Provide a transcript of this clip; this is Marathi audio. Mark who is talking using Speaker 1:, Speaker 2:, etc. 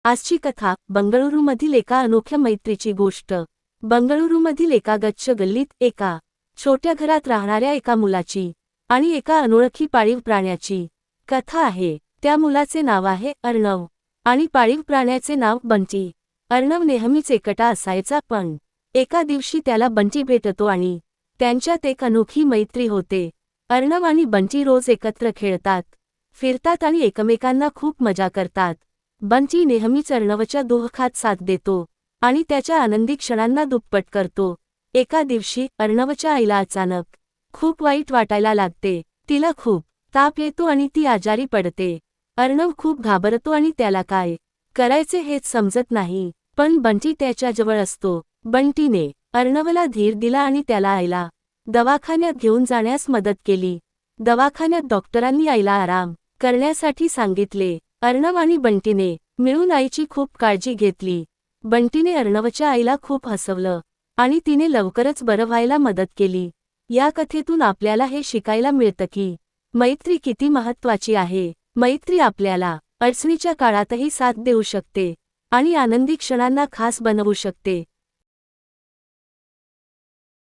Speaker 1: आजची कथा बंगळुरूमधील एका अनोख्या मैत्रीची गोष्ट। बंगळुरूमधील एका गच्च गल्लीत एका छोट्या घरात राहणाऱ्या एका मुलाची आणि एका अनोळखी पाळीव प्राण्याची कथा आहे। त्या मुलाचे नाव आहे अर्णव आणि पाळीव प्राण्याचे नाव बंटी। अर्णव नेहमीच एकटा असायचा, पण एका दिवशी त्याला बंटी भेटतो आणि त्यांच्यात एक अनोखी मैत्री होते। अर्णव आणि बंटी रोज एकत्र खेळतात, फिरतात आणि एकमेकांना खूप मजा करतात। बंटी नेहमीच अर्णवच्या दुःखात साथ देतो आणि त्याच्या आनंदी क्षणांना दुप्पट करतो। एका दिवशी अर्णवच्या आईला अचानक खूप वाईट वाटायला लागते। तिला खूप ताप येतो आणि ती आजारी पडते। अर्णव खूप घाबरतो आणि त्याला काय करायचे हेच समजत नाही, पण बंटी त्याच्या जवळ असतो। बंटीने अर्णवला धीर दिला आणि त्याला आईला दवाखान्यात घेऊन जाण्यास मदत केली। दवाखान्यात डॉक्टरांनी आईला आराम करण्यासाठी सांगितले। अर्णव आणि बंटीने मिळून आईची खूप काळजी घेतली। बंटीने अर्णवच्या आईला खूप हसवलं आणि तिने लवकरच बरं व्हायला मदत केली। या कथेतून आपल्याला हे शिकायला मिळतं की मैत्री किती महत्त्वाची आहे। मैत्री आपल्याला अडचणीच्या काळातही साथ देऊ शकते आणि आनंदी क्षणांना खास बनवू शकते।